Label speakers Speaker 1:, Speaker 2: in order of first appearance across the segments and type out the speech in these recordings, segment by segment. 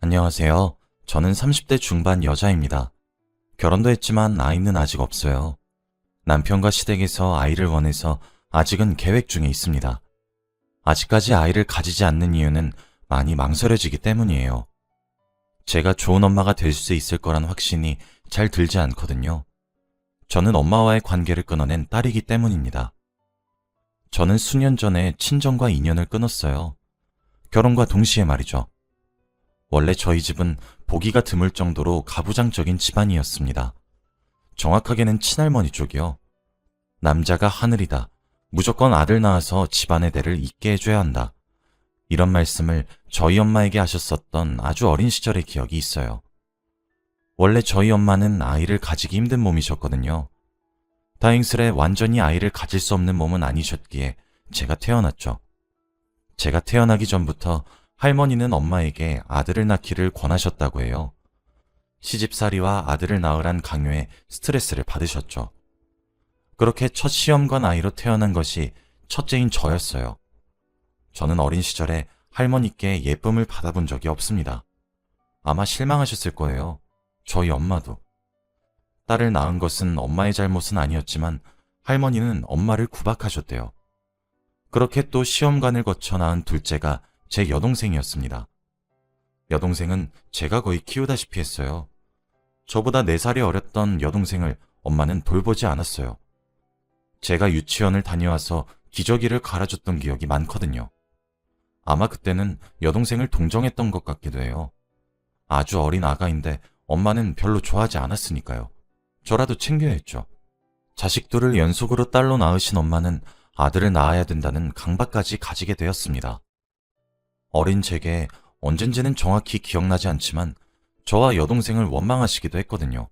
Speaker 1: 안녕하세요. 저는 30대 중반 여자입니다. 결혼도 했지만 아이는 아직 없어요. 남편과 시댁에서 아이를 원해서 아직은 계획 중에 있습니다. 아직까지 아이를 가지지 않는 이유는 많이 망설여지기 때문이에요. 제가 좋은 엄마가 될 수 있을 거란 확신이 잘 들지 않거든요. 저는 엄마와의 관계를 끊어낸 딸이기 때문입니다. 저는 수년 전에 친정과 인연을 끊었어요. 결혼과 동시에 말이죠. 원래 저희 집은 보기가 드물 정도로 가부장적인 집안이었습니다. 정확하게는 친할머니 쪽이요. 남자가 하늘이다. 무조건 아들 낳아서 집안의 대를 잇게 해줘야 한다. 이런 말씀을 저희 엄마에게 하셨었던 아주 어린 시절의 기억이 있어요. 원래 저희 엄마는 아이를 가지기 힘든 몸이셨거든요. 다행스레 완전히 아이를 가질 수 없는 몸은 아니셨기에 제가 태어났죠. 제가 태어나기 전부터 할머니는 엄마에게 아들을 낳기를 권하셨다고 해요. 시집살이와 아들을 낳으란 강요에 스트레스를 받으셨죠. 그렇게 첫 시험관 아이로 태어난 것이 첫째인 저였어요. 저는 어린 시절에 할머니께 예쁨을 받아본 적이 없습니다. 아마 실망하셨을 거예요. 저희 엄마도. 딸을 낳은 것은 엄마의 잘못은 아니었지만 할머니는 엄마를 구박하셨대요. 그렇게 또 시험관을 거쳐 낳은 둘째가 제 여동생이었습니다. 여동생은 제가 거의 키우다시피 했어요. 저보다 4살이 어렸던 여동생을 엄마는 돌보지 않았어요. 제가 유치원을 다녀와서 기저귀를 갈아줬던 기억이 많거든요. 아마 그때는 여동생을 동정했던 것 같기도 해요. 아주 어린 아가인데 엄마는 별로 좋아하지 않았으니까요. 저라도 챙겨야 했죠. 자식들을 연속으로 딸로 낳으신 엄마는 아들을 낳아야 된다는 강박까지 가지게 되었습니다. 어린 제게 언젠지는 정확히 기억나지 않지만 저와 여동생을 원망하시기도 했거든요.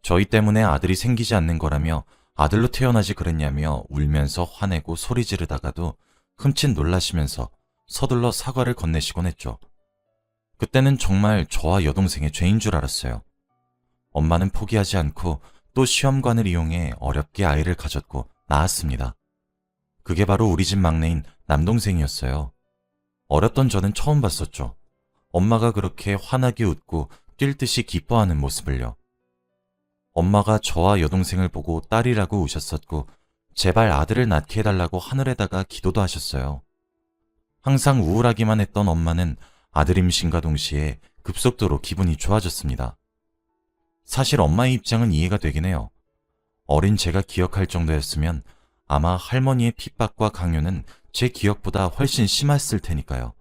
Speaker 1: 저희 때문에 아들이 생기지 않는 거라며 아들로 태어나지 그랬냐며 울면서 화내고 소리 지르다가도 흠칫 놀라시면서 서둘러 사과를 건네시곤 했죠. 그때는 정말 저와 여동생의 죄인 줄 알았어요. 엄마는 포기하지 않고 또 시험관을 이용해 어렵게 아이를 가졌고 낳았습니다. 그게 바로 우리 집 막내인 남동생이었어요. 어렸던 저는 처음 봤었죠. 엄마가 그렇게 환하게 웃고 뛸 듯이 기뻐하는 모습을요. 엄마가 저와 여동생을 보고 딸이라고 우셨었고 제발 아들을 낳게 해달라고 하늘에다가 기도도 하셨어요. 항상 우울하기만 했던 엄마는 아들 임신과 동시에 급속도로 기분이 좋아졌습니다. 사실 엄마의 입장은 이해가 되긴 해요. 어린 제가 기억할 정도였으면 아마 할머니의 핍박과 강요는 제 기억보다 훨씬 심했을 테니까요.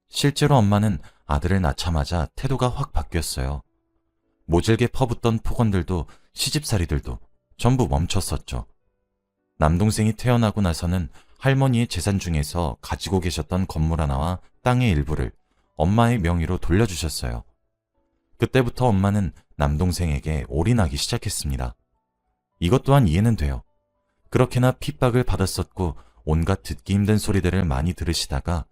Speaker 1: 실제로 엄마는 아들을 낳자마자 태도가 확 바뀌었어요. 모질게 퍼붓던 폭언들도 시집살이들도 전부 멈췄었죠. 남동생이 태어나고 나서는 할머니의 재산 중에서 가지고 계셨던 건물 하나와 땅의 일부를 엄마의 명의로 돌려주셨어요. 그때부터 엄마는 남동생에게 올인하기 시작했습니다. 이것 또한 이해는 돼요. 그렇게나 핍박을 받았었고 온갖 듣기 힘든 소리들을 많이 들으시다가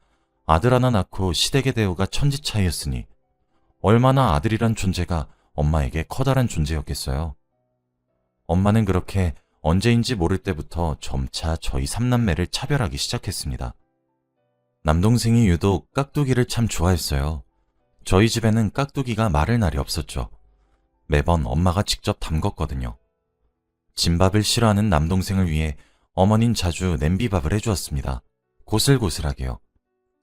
Speaker 1: 아들 하나 낳고 시댁의 대우가 천지차이였으니 얼마나 아들이란 존재가 엄마에게 커다란 존재였겠어요. 엄마는 그렇게 언제인지 모를 때부터 점차 저희 삼남매를 차별하기 시작했습니다. 남동생이 유독 깍두기를 참 좋아했어요. 저희 집에는 깍두기가 마를 날이 없었죠. 매번 엄마가 직접 담궜거든요. 진밥을 싫어하는 남동생을 위해 어머닌 자주 냄비밥을 해주었습니다. 고슬고슬하게요.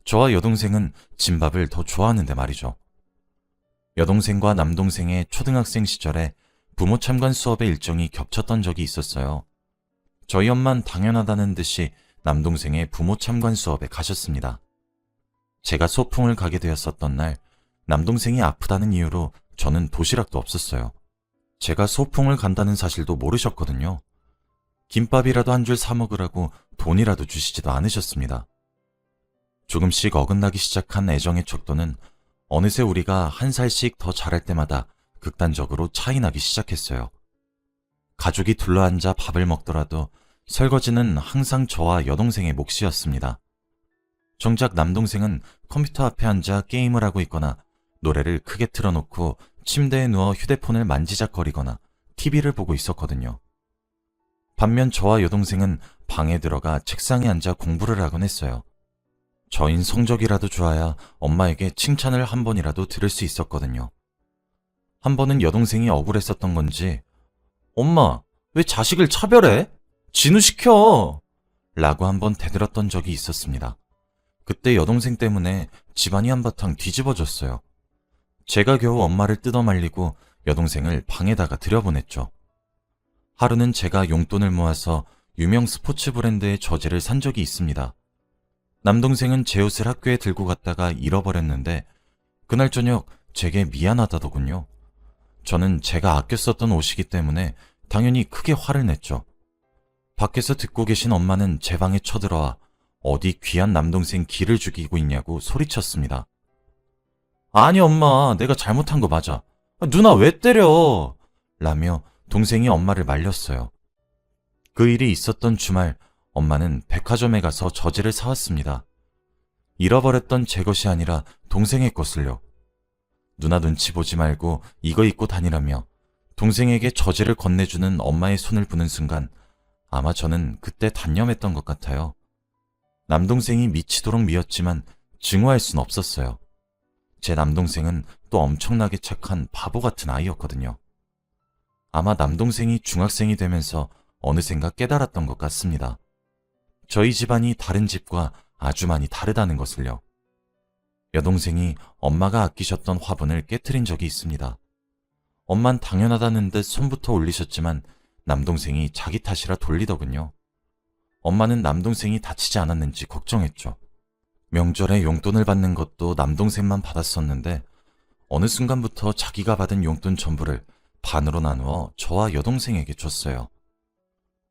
Speaker 1: 저와 여동생은 진밥을 더 좋아하는데 말이죠. 여동생과 남동생의 초등학생 시절에 부모 참관 수업의 일정이 겹쳤던 적이 있었어요. 저희 엄만 당연하다는 듯이 남동생의 부모 참관 수업에 가셨습니다. 제가 소풍을 가게 되었었던 날 남동생이 아프다는 이유로 저는 도시락도 없었어요. 제가 소풍을 간다는 사실도 모르셨거든요. 김밥이라도 한 줄 사 먹으라고 돈이라도 주시지도 않으셨습니다. 조금씩 어긋나기 시작한 애정의 척도는 어느새 우리가 한 살씩 더 자랄 때마다 극단적으로 차이나기 시작했어요. 가족이 둘러앉아 밥을 먹더라도 설거지는 항상 저와 여동생의 몫이었습니다. 정작 남동생은 컴퓨터 앞에 앉아 게임을 하고 있거나 노래를 크게 틀어놓고 침대에 누워 휴대폰을 만지작거리거나 TV를 보고 있었거든요. 반면 저와 여동생은 방에 들어가 책상에 앉아 공부를 하곤 했어요. 저인 성적이라도 좋아야 엄마에게 칭찬을 한 번이라도 들을 수 있었거든요. 한 번은 여동생이 억울했었던 건지 엄마, 왜 자식을 차별해? 진우시켜! 라고 한번 대들었던 적이 있었습니다. 그때 여동생 때문에 집안이 한바탕 뒤집어졌어요. 제가 겨우 엄마를 뜯어말리고 여동생을 방에다가 들여보냈죠. 하루는 제가 용돈을 모아서 유명 스포츠 브랜드의 저지를 산 적이 있습니다. 남동생은 제 옷을 학교에 들고 갔다가 잃어버렸는데 그날 저녁 제게 미안하다더군요. 저는 제가 아껴 썼던 옷이기 때문에 당연히 크게 화를 냈죠. 밖에서 듣고 계신 엄마는 제 방에 쳐들어와 어디 귀한 남동생 기를 죽이고 있냐고 소리쳤습니다. 아니 엄마, 내가 잘못한 거 맞아. 누나 왜 때려? 라며 동생이 엄마를 말렸어요. 그 일이 있었던 주말 엄마는 백화점에 가서 저지를 사왔습니다. 잃어버렸던 제 것이 아니라 동생의 것을요. 누나 눈치 보지 말고 이거 입고 다니라며 동생에게 저지를 건네주는 엄마의 손을 부는 순간 아마 저는 그때 단념했던 것 같아요. 남동생이 미치도록 미웠지만 증오할 순 없었어요. 제 남동생은 또 엄청나게 착한 바보 같은 아이였거든요. 아마 남동생이 중학생이 되면서 어느샌가 깨달았던 것 같습니다. 저희 집안이 다른 집과 아주 많이 다르다는 것을요. 여동생이 엄마가 아끼셨던 화분을 깨트린 적이 있습니다. 엄만 당연하다는 듯 손부터 올리셨지만 남동생이 자기 탓이라 돌리더군요. 엄마는 남동생이 다치지 않았는지 걱정했죠. 명절에 용돈을 받는 것도 남동생만 받았었는데 어느 순간부터 자기가 받은 용돈 전부를 반으로 나누어 저와 여동생에게 줬어요.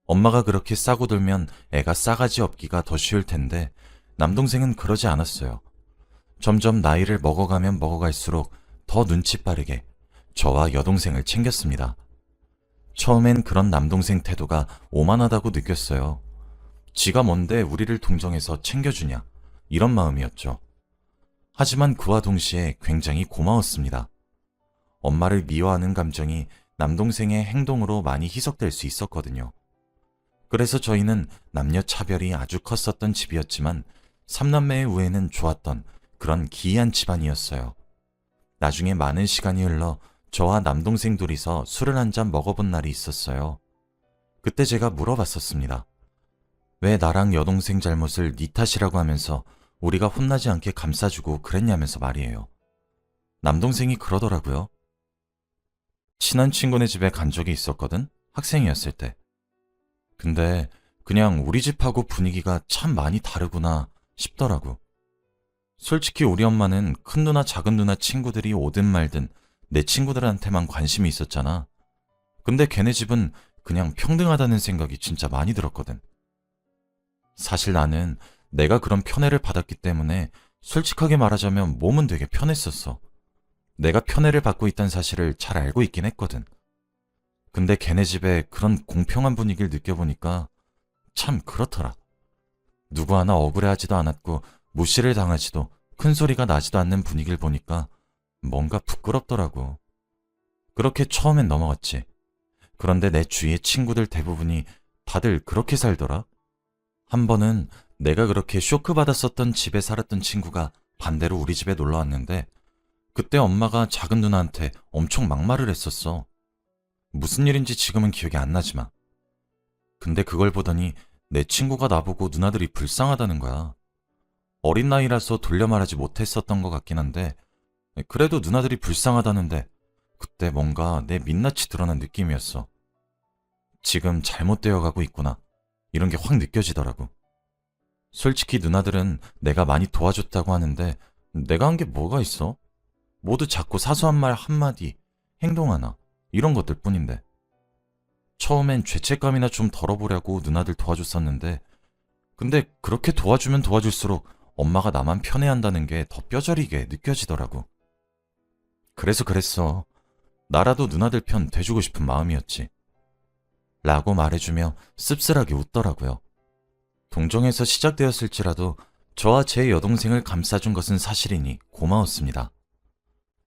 Speaker 1: 엄마가 그렇게 싸고 들면 애가 싸가지 없기가 더 쉬울 텐데 남동생은 그러지 않았어요. 점점 나이를 먹어가면 먹어갈수록 더 눈치 빠르게 저와 여동생을 챙겼습니다. 처음엔 그런 남동생 태도가 오만하다고 느꼈어요. 지가 뭔데 우리를 동정해서 챙겨주냐, 이런 마음이었죠. 하지만 그와 동시에 굉장히 고마웠습니다. 엄마를 미워하는 감정이 남동생의 행동으로 많이 희석될 수 있었거든요. 그래서 저희는 남녀 차별이 아주 컸었던 집이었지만 삼남매의 우애는 좋았던 그런 기이한 집안이었어요. 나중에 많은 시간이 흘러 저와 남동생 둘이서 술을 한 잔 먹어본 날이 있었어요. 그때 제가 물어봤었습니다. 왜 나랑 여동생 잘못을 네 탓이라고 하면서 우리가 혼나지 않게 감싸주고 그랬냐면서 말이에요. 남동생이 그러더라고요. 친한 친구네 집에 간 적이 있었거든? 학생이었을 때. 근데 그냥 우리 집하고 분위기가 참 많이 다르구나 싶더라고. 솔직히 우리 엄마는 큰 누나 작은 누나 친구들이 오든 말든 내 친구들한테만 관심이 있었잖아. 근데 걔네 집은 그냥 평등하다는 생각이 진짜 많이 들었거든. 사실 나는 내가 그런 편애를 받았기 때문에 솔직하게 말하자면 몸은 되게 편했었어. 내가 편애를 받고 있다는 사실을 잘 알고 있긴 했거든. 근데 걔네 집에 그런 공평한 분위기를 느껴보니까 참 그렇더라. 누구 하나 억울해하지도 않았고 무시를 당하지도 큰 소리가 나지도 않는 분위기를 보니까 뭔가 부끄럽더라고. 그렇게 처음엔 넘어갔지. 그런데 내 주위의 친구들 대부분이 다들 그렇게 살더라. 한 번은 내가 그렇게 쇼크받았었던 집에 살았던 친구가 반대로 우리 집에 놀러 왔는데 그때 엄마가 작은 누나한테 엄청 막말을 했었어. 무슨 일인지 지금은 기억이 안 나지만. 근데 그걸 보더니 내 친구가 나보고 누나들이 불쌍하다는 거야. 어린 나이라서 돌려 말하지 못했었던 것 같긴 한데 그래도 누나들이 불쌍하다는데 그때 뭔가 내 민낯이 드러난 느낌이었어. 지금 잘못되어 가고 있구나. 이런 게 확 느껴지더라고. 솔직히 누나들은 내가 많이 도와줬다고 하는데 내가 한 게 뭐가 있어? 모두 자꾸 사소한 말 한마디, 행동 하나 이런 것들 뿐인데. 처음엔 죄책감이나 좀 덜어보려고 누나들 도와줬었는데 근데 그렇게 도와주면 도와줄수록 엄마가 나만 편애한다는 게 더 뼈저리게 느껴지더라고. 그래서 그랬어. 나라도 누나들 편 돼주고 싶은 마음이었지. 라고 말해주며 씁쓸하게 웃더라고요. 동정에서 시작되었을지라도 저와 제 여동생을 감싸준 것은 사실이니 고마웠습니다.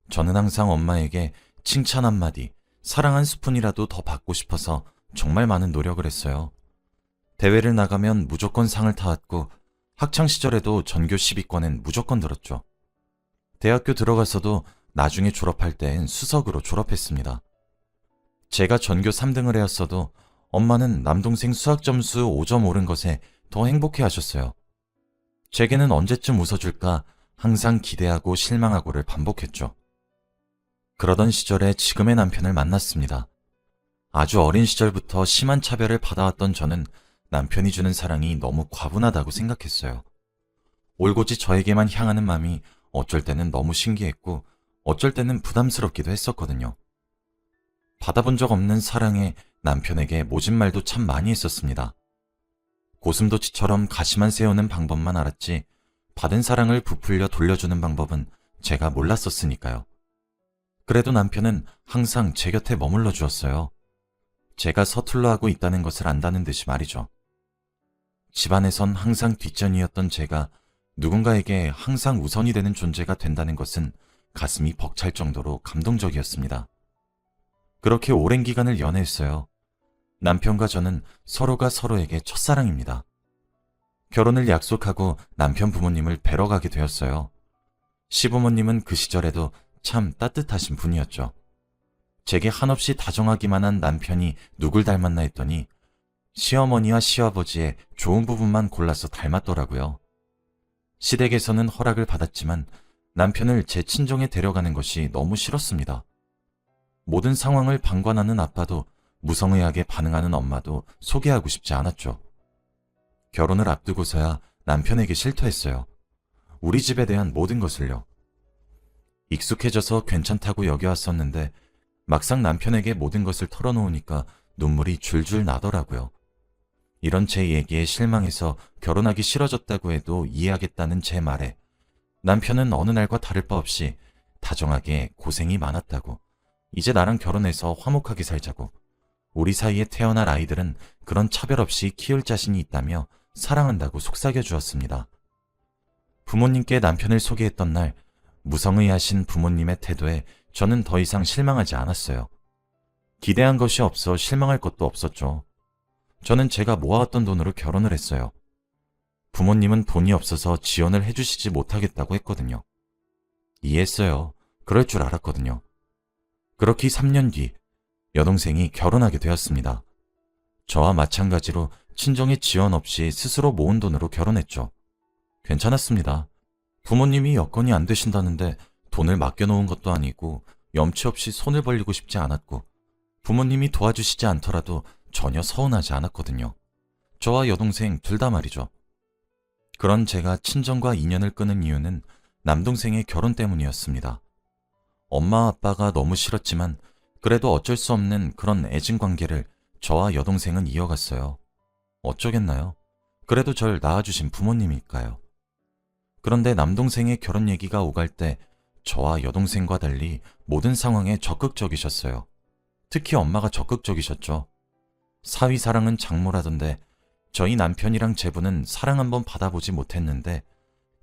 Speaker 1: 저는 항상 엄마에게 칭찬 한마디, 사랑 한 스푼이라도 더 받고 싶어서 정말 많은 노력을 했어요. 대회를 나가면 무조건 상을 타왔고 학창시절에도 전교 10위권엔 무조건 들었죠. 대학교 들어가서도 나중에 졸업할 땐 수석으로 졸업했습니다. 제가 전교 3등을 해왔어도 엄마는 남동생 수학 점수 5점 오른 것에 더 행복해 하셨어요. 제게는 언제쯤 웃어줄까 항상 기대하고 실망하고를 반복했죠. 그러던 시절에 지금의 남편을 만났습니다. 아주 어린 시절부터 심한 차별을 받아왔던 저는 남편이 주는 사랑이 너무 과분하다고 생각했어요. 올고지 저에게만 향하는 마음이 어쩔 때는 너무 신기했고 어쩔 때는 부담스럽기도 했었거든요. 받아본 적 없는 사랑에 남편에게 모진 말도 참 많이 했었습니다. 고슴도치처럼 가시만 세우는 방법만 알았지 받은 사랑을 부풀려 돌려주는 방법은 제가 몰랐었으니까요. 그래도 남편은 항상 제 곁에 머물러 주었어요. 제가 서툴러 하고 있다는 것을 안다는 듯이 말이죠. 집안에선 항상 뒷전이었던 제가 누군가에게 항상 우선이 되는 존재가 된다는 것은 가슴이 벅찰 정도로 감동적이었습니다. 그렇게 오랜 기간을 연애했어요. 남편과 저는 서로가 서로에게 첫사랑입니다. 결혼을 약속하고 남편 부모님을 뵈러 가게 되었어요. 시부모님은 그 시절에도 참 따뜻하신 분이었죠. 제게 한없이 다정하기만 한 남편이 누굴 닮았나 했더니 시어머니와 시아버지의 좋은 부분만 골라서 닮았더라고요. 시댁에서는 허락을 받았지만 남편을 제 친정에 데려가는 것이 너무 싫었습니다. 모든 상황을 방관하는 아빠도 무성의하게 반응하는 엄마도 소개하고 싶지 않았죠. 결혼을 앞두고서야 남편에게 실토했어요. 우리 집에 대한 모든 것을요. 익숙해져서 괜찮다고 여겨왔었는데 막상 남편에게 모든 것을 털어놓으니까 눈물이 줄줄 나더라고요. 이런 제 얘기에 실망해서 결혼하기 싫어졌다고 해도 이해하겠다는 제 말에 남편은 어느 날과 다를 바 없이 다정하게 고생이 많았다고, 이제 나랑 결혼해서 화목하게 살자고, 우리 사이에 태어날 아이들은 그런 차별 없이 키울 자신이 있다며 사랑한다고 속삭여 주었습니다. 부모님께 남편을 소개했던 날 무성의하신 부모님의 태도에 저는 더 이상 실망하지 않았어요. 기대한 것이 없어 실망할 것도 없었죠. 저는 제가 모아왔던 돈으로 결혼을 했어요. 부모님은 돈이 없어서 지원을 해주시지 못하겠다고 했거든요. 이해했어요. 그럴 줄 알았거든요. 그렇게 3년 뒤 여동생이 결혼하게 되었습니다. 저와 마찬가지로 친정의 지원 없이 스스로 모은 돈으로 결혼했죠. 괜찮았습니다. 부모님이 여건이 안 되신다는데 돈을 맡겨놓은 것도 아니고 염치 없이 손을 벌리고 싶지 않았고 부모님이 도와주시지 않더라도 전혀 서운하지 않았거든요. 저와 여동생 둘 다 말이죠. 그런 제가 친정과 인연을 끊은 이유는 남동생의 결혼 때문이었습니다. 엄마 아빠가 너무 싫었지만 그래도 어쩔 수 없는 그런 애증 관계를 저와 여동생은 이어갔어요. 어쩌겠나요? 그래도 절 낳아주신 부모님이니까요. 그런데 남동생의 결혼 얘기가 오갈 때 저와 여동생과 달리 모든 상황에 적극적이셨어요. 특히 엄마가 적극적이셨죠. 사위 사랑은 장모라던데 저희 남편이랑 제부는 사랑 한번 받아보지 못했는데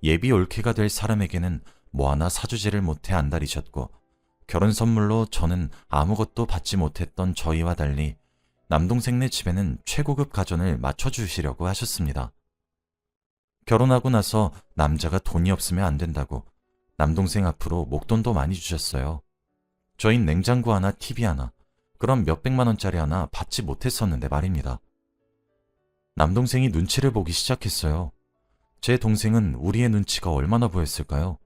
Speaker 1: 예비 올케가 될 사람에게는 뭐 하나 사주지를 못해 안달이셨고, 결혼 선물로 저는 아무것도 받지 못했던 저희와 달리 남동생네 집에는 최고급 가전을 맞춰주시려고 하셨습니다. 결혼하고 나서 남자가 돈이 없으면 안 된다고 남동생 앞으로 목돈도 많이 주셨어요. 저희 냉장고 하나, TV 하나, 그럼 몇백만 원짜리 하나 받지 못했었는데 말입니다. 남동생이 눈치를 보기 시작했어요. 제 동생은 우리의 눈치가 얼마나 보였을까요?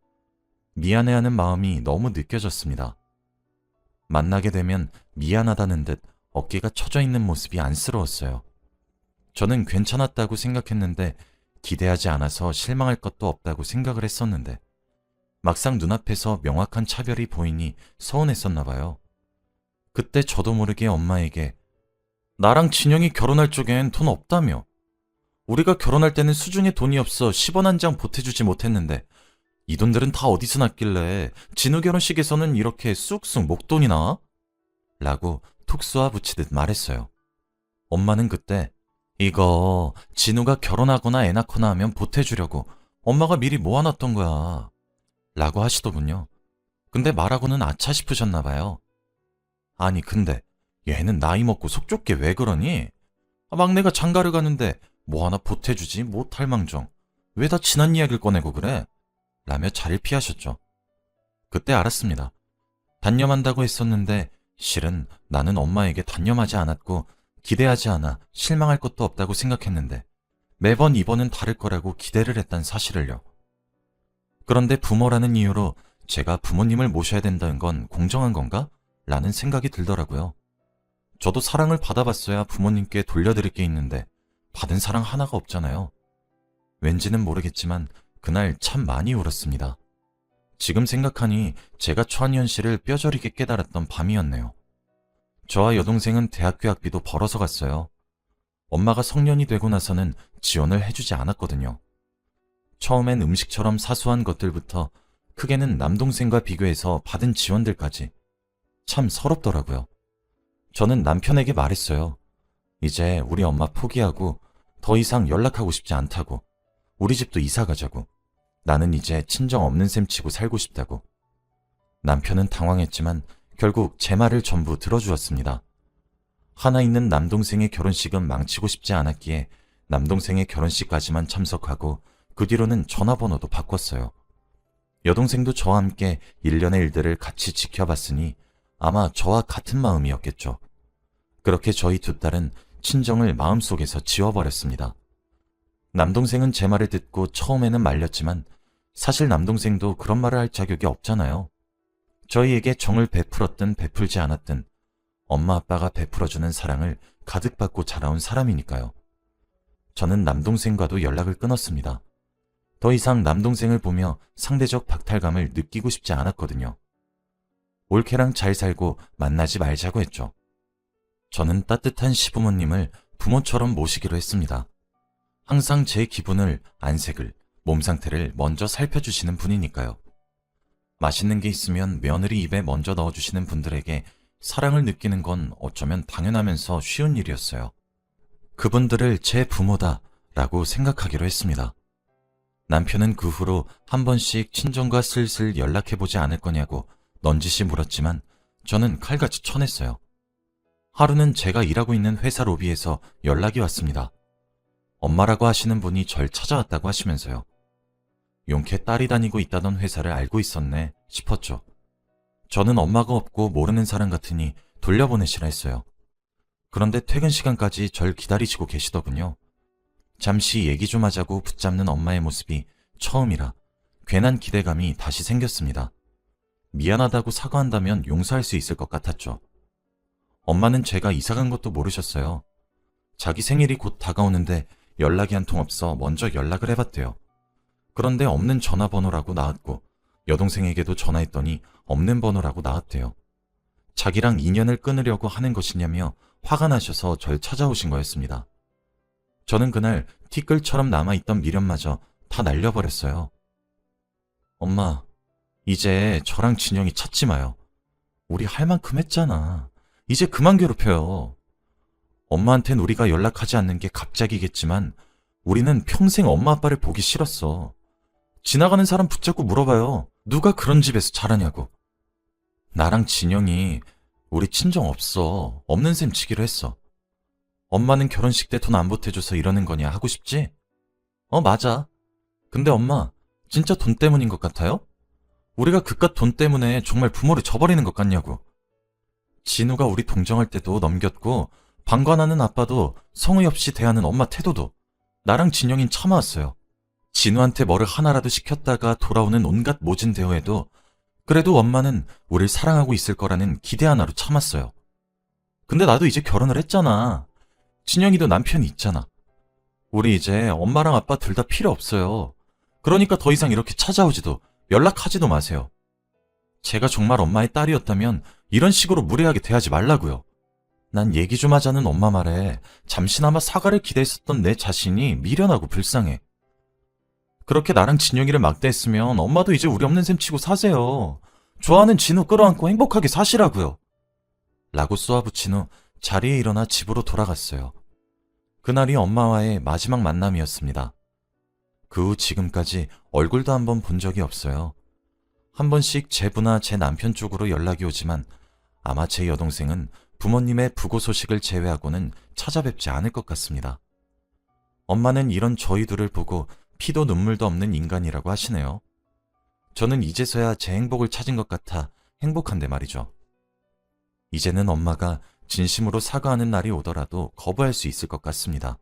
Speaker 1: 미안해하는 마음이 너무 느껴졌습니다. 만나게 되면 미안하다는 듯 어깨가 처져 있는 모습이 안쓰러웠어요. 저는 괜찮았다고 생각했는데 기대하지 않아서 실망할 것도 없다고 생각을 했었는데 막상 눈앞에서 명확한 차별이 보이니 서운했었나 봐요. 그때 저도 모르게 엄마에게 나랑 진영이 결혼할 적엔 돈 없다며, 우리가 결혼할 때는 수중에 돈이 없어 10원 한 장 보태주지 못했는데 이 돈들은 다 어디서 났길래 진우 결혼식에서는 이렇게 쑥쑥 목돈이 나와? 라고 톡 쏘아 붙이듯 말했어요. 엄마는 그때 이거 진우가 결혼하거나 애 낳거나 하면 보태주려고 엄마가 미리 모아놨던 거야 라고 하시더군요. 근데 말하고는 아차 싶으셨나 봐요. 아니 근데 얘는 나이 먹고 속 좁게 왜 그러니? 막내가 장가를 가는데 뭐 하나 보태주지 못할 망정 왜 다 지난 이야기를 꺼내고 그래? 라며 자리를 피하셨죠. 그때 알았습니다. 단념한다고 했었는데 실은 나는 엄마에게 단념하지 않았고 기대하지 않아 실망할 것도 없다고 생각했는데 매번 이번은 다를 거라고 기대를 했단 사실을요. 그런데 부모라는 이유로 제가 부모님을 모셔야 된다는 건 공정한 건가? 라는 생각이 들더라고요. 저도 사랑을 받아봤어야 부모님께 돌려드릴 게 있는데 받은 사랑 하나가 없잖아요. 왠지는 모르겠지만 그날 참 많이 울었습니다. 지금 생각하니 제가 처한 현실을 뼈저리게 깨달았던 밤이었네요. 저와 여동생은 대학교 학비도 벌어서 갔어요. 엄마가 성년이 되고 나서는 지원을 해주지 않았거든요. 처음엔 음식처럼 사소한 것들부터 크게는 남동생과 비교해서 받은 지원들까지 참 서럽더라고요. 저는 남편에게 말했어요. 이제 우리 엄마 포기하고 더 이상 연락하고 싶지 않다고. 우리 집도 이사 가자고. 나는 이제 친정 없는 셈 치고 살고 싶다고. 남편은 당황했지만 결국 제 말을 전부 들어주었습니다. 하나 있는 남동생의 결혼식은 망치고 싶지 않았기에 남동생의 결혼식까지만 참석하고 그 뒤로는 전화번호도 바꿨어요. 여동생도 저와 함께 일련의 일들을 같이 지켜봤으니 아마 저와 같은 마음이었겠죠. 그렇게 저희 두 딸은 친정을 마음속에서 지워버렸습니다. 남동생은 제 말을 듣고 처음에는 말렸지만 사실 남동생도 그런 말을 할 자격이 없잖아요. 저희에게 정을 베풀었든 베풀지 않았든 엄마 아빠가 베풀어주는 사랑을 가득 받고 자라온 사람이니까요. 저는 남동생과도 연락을 끊었습니다. 더 이상 남동생을 보며 상대적 박탈감을 느끼고 싶지 않았거든요. 올케랑 잘 살고 만나지 말자고 했죠. 저는 따뜻한 시부모님을 부모처럼 모시기로 했습니다. 항상 제 기분을, 안색을, 몸 상태를 먼저 살펴주시는 분이니까요. 맛있는 게 있으면 며느리 입에 먼저 넣어주시는 분들에게 사랑을 느끼는 건 어쩌면 당연하면서 쉬운 일이었어요. 그분들을 제 부모다라고 생각하기로 했습니다. 남편은 그 후로 한 번씩 친정과 슬슬 연락해보지 않을 거냐고 넌지시 물었지만 저는 칼같이 쳐냈어요. 하루는 제가 일하고 있는 회사 로비에서 연락이 왔습니다. 엄마라고 하시는 분이 절 찾아왔다고 하시면서요. 용케 딸이 다니고 있다던 회사를 알고 있었네 싶었죠. 저는 엄마가 없고 모르는 사람 같으니 돌려보내시라 했어요. 그런데 퇴근 시간까지 절 기다리시고 계시더군요. 잠시 얘기 좀 하자고 붙잡는 엄마의 모습이 처음이라 괜한 기대감이 다시 생겼습니다. 미안하다고 사과한다면 용서할 수 있을 것 같았죠. 엄마는 제가 이사간 것도 모르셨어요. 자기 생일이 곧 다가오는데 연락이 한 통 없어 먼저 연락을 해봤대요. 그런데 없는 전화번호라고 나왔고 여동생에게도 전화했더니 없는 번호라고 나왔대요. 자기랑 인연을 끊으려고 하는 것이냐며 화가 나셔서 절 찾아오신 거였습니다. 저는 그날 티끌처럼 남아있던 미련마저 다 날려버렸어요. 엄마, 이제 저랑 진영이 찾지 마요. 우리 할 만큼 했잖아. 이제 그만 괴롭혀요. 엄마한텐 우리가 연락하지 않는 게 갑작이겠지만 우리는 평생 엄마 아빠를 보기 싫었어. 지나가는 사람 붙잡고 물어봐요. 누가 그런 집에서 자라냐고. 나랑 진영이 우리 친정 없어. 없는 셈 치기로 했어. 엄마는 결혼식 때 돈 안 보태줘서 이러는 거냐 하고 싶지? 맞아. 근데 엄마, 진짜 돈 때문인 것 같아요? 우리가 그깟 돈 때문에 정말 부모를 저버리는 것 같냐고. 진우가 우리 동정할 때도 넘겼고 방관하는 아빠도 성의 없이 대하는 엄마 태도도 나랑 진영인 참아왔어요. 진우한테 뭐를 하나라도 시켰다가 돌아오는 온갖 모진 대우에도 그래도 엄마는 우릴 사랑하고 있을 거라는 기대 하나로 참았어요. 근데 나도 이제 결혼을 했잖아. 진영이도 남편이 있잖아. 우리 이제 엄마랑 아빠 둘 다 필요 없어요. 그러니까 더 이상 이렇게 찾아오지도 연락하지도 마세요. 제가 정말 엄마의 딸이었다면 이런 식으로 무례하게 대하지 말라고요. 난 얘기 좀 하자는 엄마 말에 잠시나마 사과를 기대했었던 내 자신이 미련하고 불쌍해. 그렇게 나랑 진영이를 막대했으면 엄마도 이제 우리 없는 셈 치고 사세요. 좋아하는 진우 끌어안고 행복하게 사시라고요. 라고 쏘아붙인 후 자리에 일어나 집으로 돌아갔어요. 그날이 엄마와의 마지막 만남이었습니다. 그 후 지금까지 얼굴도 한번 본 적이 없어요. 한 번씩 제부나 제 남편 쪽으로 연락이 오지만 아마 제 여동생은 부모님의 부고 소식을 제외하고는 찾아뵙지 않을 것 같습니다. 엄마는 이런 저희 둘을 보고 피도 눈물도 없는 인간이라고 하시네요. 저는 이제서야 제 행복을 찾은 것 같아 행복한데 말이죠. 이제는 엄마가 진심으로 사과하는 날이 오더라도 거부할 수 있을 것 같습니다.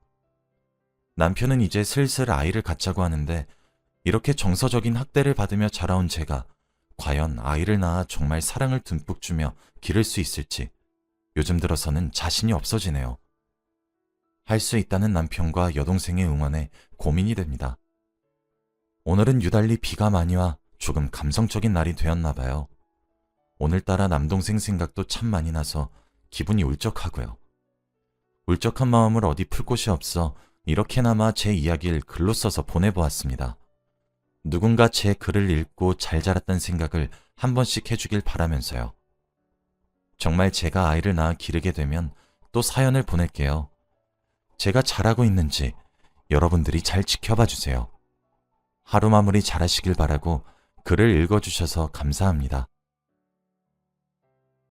Speaker 1: 남편은 이제 슬슬 아이를 갖자고 하는데 이렇게 정서적인 학대를 받으며 자라온 제가 과연 아이를 낳아 정말 사랑을 듬뿍 주며 기를 수 있을지 요즘 들어서는 자신이 없어지네요. 할 수 있다는 남편과 여동생의 응원에 고민이 됩니다. 오늘은 유달리 비가 많이 와 조금 감성적인 날이 되었나 봐요. 오늘따라 남동생 생각도 참 많이 나서 기분이 울적하고요. 울적한 마음을 어디 풀 곳이 없어 이렇게나마 제 이야기를 글로 써서 보내보았습니다. 누군가 제 글을 읽고 잘 자랐다는 생각을 한 번씩 해주길 바라면서요. 정말 제가 아이를 낳아 기르게 되면 또 사연을 보낼게요. 제가 잘하고 있는지 여러분들이 잘 지켜봐 주세요. 하루 마무리 잘하시길 바라고 글을 읽어주셔서 감사합니다.